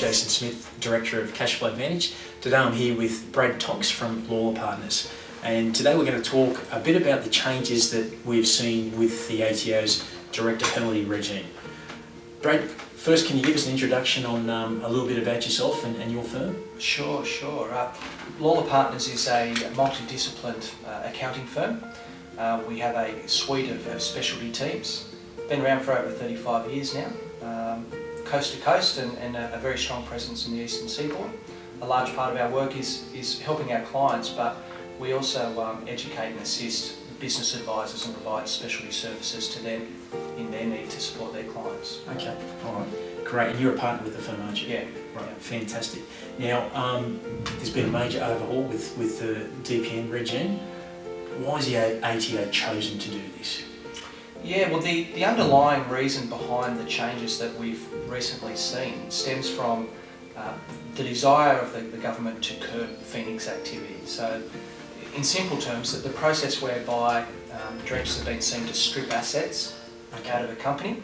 Jason Smith, Director of CashFlow Advantage. Today I'm here with Brad Tonks from Lawler Partners, and today we're going to talk a bit about the changes that we've seen with the ATO's Director Penalty regime. Brad, first can you give us an introduction on a little bit about yourself and your firm? Sure. Lawler Partners is a multidisciplined accounting firm. We have a suite of specialty teams. Been around for over 35 years now, coast to coast, and a very strong presence in the eastern seaboard. A large part of our work is helping our clients, but we also educate and assist business advisors and provide specialty services to them in their need to support their clients. Okay, all right, great. And you're a partner with the firm, aren't you? Yeah. Right, yeah. Fantastic. Now, there's been a major overhaul with the DPN regime. Why has the ATO chosen to do this? Yeah, well, the underlying reason behind the changes that we've recently seen stems from the desire of the government to curb Phoenix activity. So, in simple terms, the process whereby directors have been seen to strip assets out of a company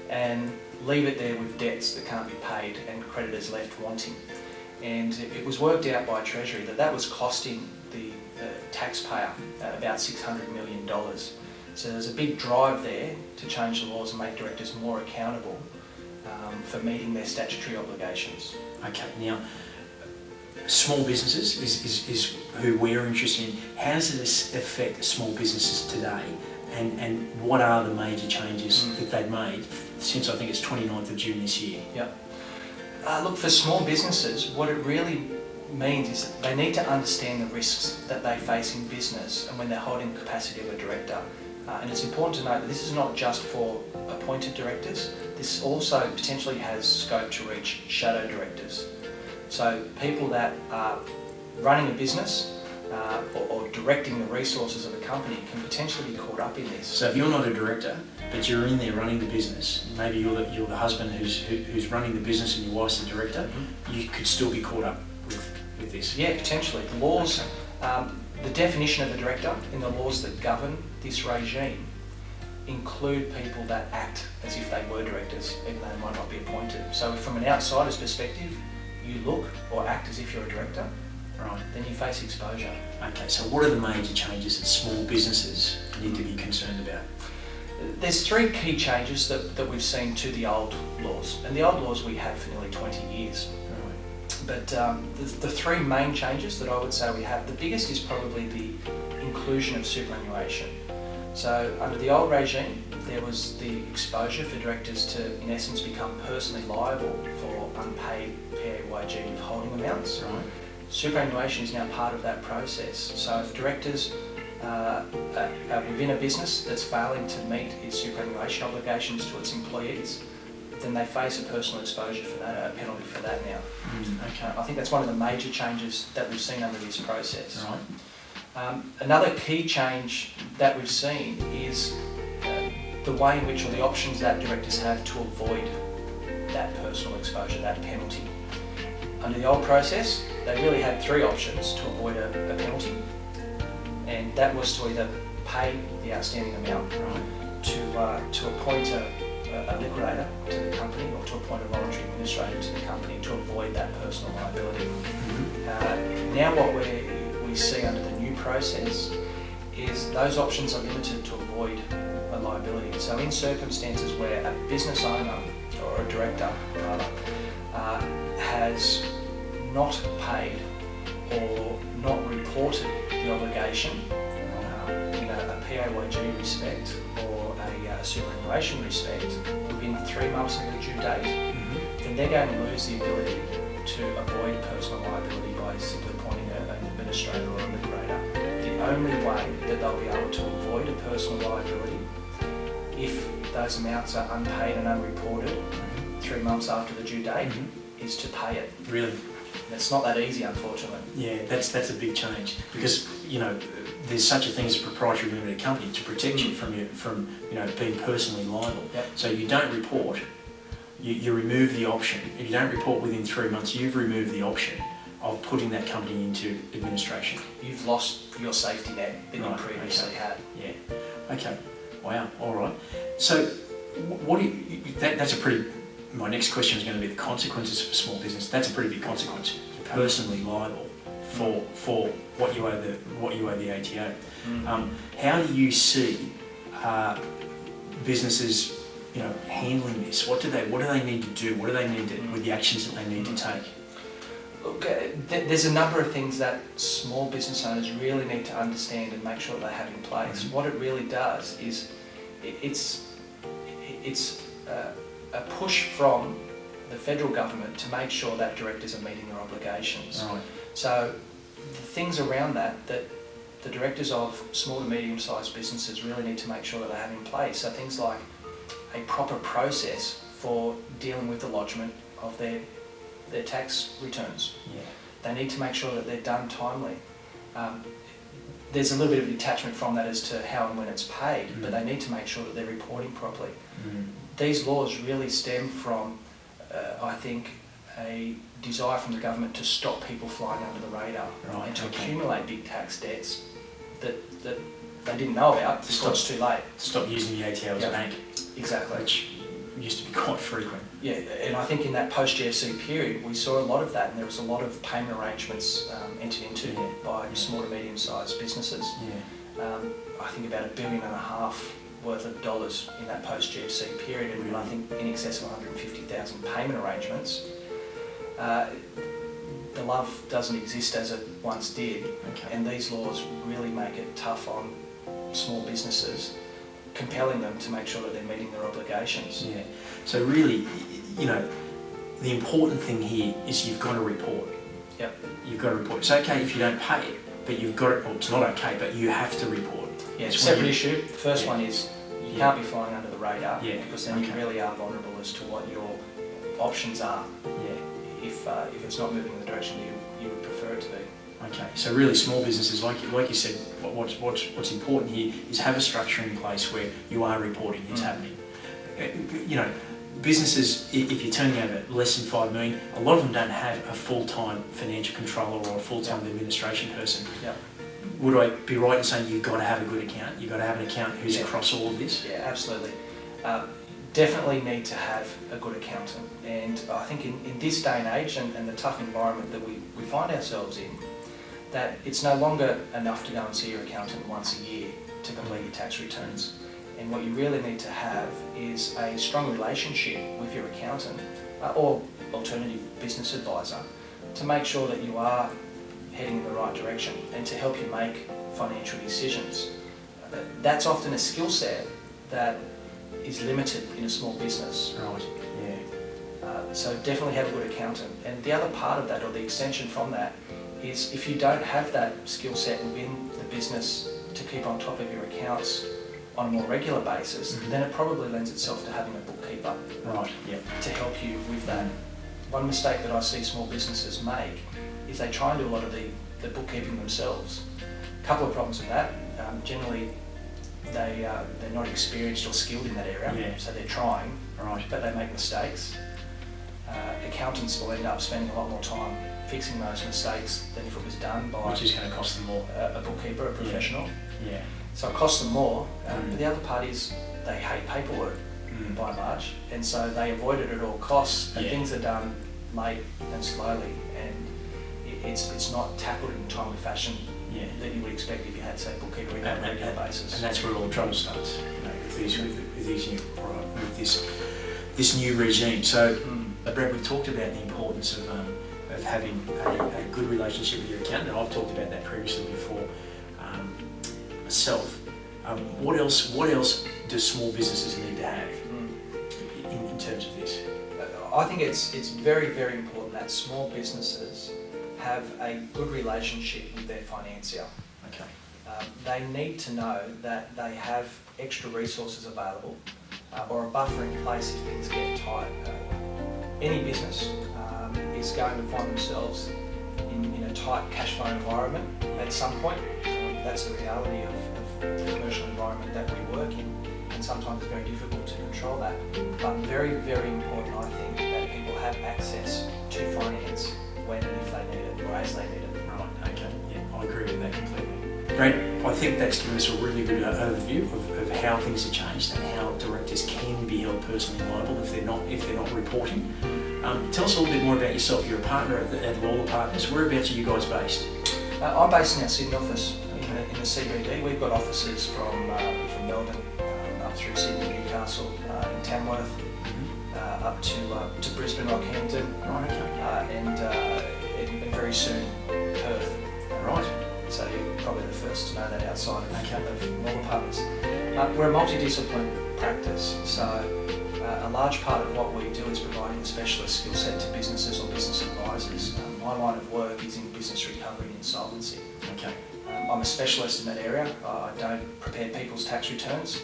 and leave it there with debts that can't be paid and creditors left wanting. And it was worked out by Treasury that was costing the taxpayer about $600 million. So there's a big drive there to change the laws and make directors more accountable for meeting their statutory obligations. Okay, now small businesses is who we're interested in. How does this affect small businesses today, and what are the major changes that they've made since I think it's 29th of June this year? Yep. Look, for small businesses, what it really means is that they need to understand the risks that they face in business and when they're holding the capacity of a director. And it's important to note that this is not just for appointed directors. This also potentially has scope to reach shadow directors. So people that are running a business or directing the resources of a company can potentially be caught up in this. So if you're not a director, but you're in there running the business, maybe you're the husband who's running the business and your wife's the director, you could still be caught up with this. Yeah, potentially. The laws, the definition of a director in the laws that govern this regime include people that act as if they were directors, even though they might not be appointed. So from an outsider's perspective, you look or act as if you're a director, right, then you face exposure. Okay, so what are the major changes that small businesses need to be concerned about? There's three key changes that we've seen to the old laws, and the old laws we had for nearly 20 years. But the three main changes that I would say we have, the biggest is probably the inclusion of superannuation. So under the old regime, there was the exposure for directors to, in essence, become personally liable for unpaid PAYG withholding amounts. Right. Superannuation is now part of that process. So if directors are within a business that's failing to meet its superannuation obligations to its employees, then they face a personal exposure for that, a penalty for that now. Okay. I think that's one of the major changes that we've seen under this process. Right. Another key change that we've seen is the way in which, or the options that directors have to avoid that personal exposure, that penalty. Under the old process, they really had three options to avoid a penalty, and that was to either pay the outstanding amount, right, to appoint a liquidator to the company, or to appoint a voluntary administrator to the company to avoid that personal liability. Now what we see under the new process is those options are limited to avoid a liability. So in circumstances where a business owner or a director rather has not paid or not reported the obligation in a PAYG respect or a superannuation respect within 3 months of the due date, then they're going to lose the ability to avoid personal liability by simply appointing an administrator or a liquidator. The only way that they'll be able to avoid a personal liability if those amounts are unpaid and unreported 3 months after the due date is to pay it. Really? And it's not that easy, unfortunately. Yeah, that's a big change, because there's such a thing as a proprietary limited company to protect you from being personally liable. Yep. So you don't report, you remove the option. If you don't report within 3 months, you've removed the option of putting that company into administration. You've lost your safety net that you previously had. Yeah. Okay. Wow. All right. So, that's a pretty my next question is going to be the consequences for small business. That's a pretty big consequence. You're personally liable for what you owe the ATO. How do you see businesses, handling this? What do they need to do? What do they need to, with the actions that they need to take? Look, there's a number of things that small business owners really need to understand and make sure they have in place. What it really does is it's a push from the federal government to make sure that directors are meeting their obligations. Right. So the things around that the directors of small to medium-sized businesses really need to make sure that they have in place. So things like a proper process for dealing with the lodgement of their tax returns. Yeah. They need to make sure that they're done timely. There's a little bit of detachment from that as to how and when it's paid, but they need to make sure that they're reporting properly. These laws really stem from, I think, a desire from the government to stop people flying under the radar and to accumulate big tax debts that they didn't know about before it's too late. Stop using the ATO as a bank. Exactly. Which used to be quite frequent. Yeah, and I think in that post-GFC period we saw a lot of that, and there was a lot of payment arrangements entered into by small to medium-sized businesses. I think about $1.5 billion worth of dollars in that post-GFC period, and I think in excess of 150,000 payment arrangements. The love doesn't exist as it once did, and these laws really make it tough on small businesses, compelling them to make sure that they're meeting their obligations. Yeah. So really, the important thing here is you've got to report. Yep. You've got to report. It's okay if you don't pay it, but you've got it. Well, it's not okay, but you have to report. Yeah, it's a separate issue. The first one is you can't be flying under the radar, because then you really are vulnerable as to what your options are. If it's not moving in the direction you would prefer it to be. Okay, so really small businesses, like you said, what's important here is have a structure in place where you are reporting it's happening. Businesses, if you're turning over less than $5 million, a lot of them don't have a full-time financial controller or a full-time administration person. Would I be right in saying you've got to have a good account? You've got to have an account who's across all of this? Yeah, absolutely. Definitely need to have a good accountant, and I think in this day and age and the tough environment that we find ourselves in, that it's no longer enough to go and see your accountant once a year to complete your tax returns. And what you really need to have is a strong relationship with your accountant or alternative business advisor to make sure that you are heading in the right direction and to help you make financial decisions. That's often a skill set that is limited in a small business. Right, yeah. So definitely have a good accountant. And the other part of that, or the extension from that, is if you don't have that skill set within the business to keep on top of your accounts on a more regular basis, then it probably lends itself to having a bookkeeper to help you with that. One mistake that I see small businesses make is they try and do a lot of the bookkeeping themselves. A couple of problems with that. Generally, they're not experienced or skilled in that area, so they're trying, but they make mistakes. Accountants will end up spending a lot more time fixing those mistakes than if it was done by which is going to cost them more. A bookkeeper, a professional. Yeah. So it costs them more, but the other part is they hate paperwork by and large, and so they avoid it at all costs, and things are done late and slowly, and it's not tackled in a timely fashion that you would expect if you had, say, bookkeeping on a regular basis. And that's where all the trouble starts, with this new regime. So, Brad, we've talked about the importance of having a good relationship with your accountant, and I've talked about that previously before myself. What else do small businesses need to have in terms of this? I think it's very, very important that small businesses have a good relationship with their financier. Okay. They need to know that they have extra resources available or a buffer in place if things get tight. Any business is going to find themselves in a tight cash flow environment at some point. That's the reality of the commercial environment that we work in, and sometimes it's very difficult to control that. But very, very important, I think, that people have access to finance when and if they need it, or as they need it. Right, okay, yeah, I agree with that completely. Brad, I think that's given us a really good overview of how things have changed and how directors can be held personally liable if they're not reporting. Tell us a little bit more about yourself. You're a partner at Lawler Partners. Whereabouts are you guys based? I'm based in our Sydney office in the CBD. We've got offices from Melbourne up through Sydney, Newcastle, in Tamworth, up to Brisbane, Rockhampton, Right, okay. And very soon Perth. Right. So you're probably the first to know that outside of Lawler Partners. We're a multidiscipline practice, so a large part of what we do is providing a specialist skill set to businesses or business advisors. My line of work is in business recovery and insolvency. Okay. I'm a specialist in that area. I don't prepare people's tax returns.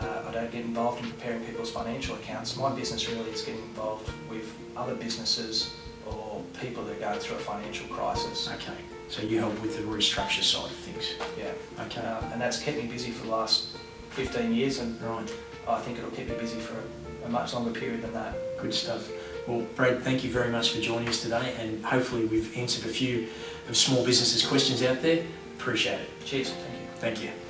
I don't get involved in preparing people's financial accounts. My business really is getting involved with other businesses or people that are going through a financial crisis. Okay. So you help with the restructure side of things. Yeah. Okay. And that's kept me busy for the last 15 years, and Right. I think it'll keep me busy for a much longer period than that. Good stuff. Well, Brad, thank you very much for joining us today, and hopefully we've answered a few of small businesses' questions out there. Appreciate it. Cheers. Thank you. Thank you.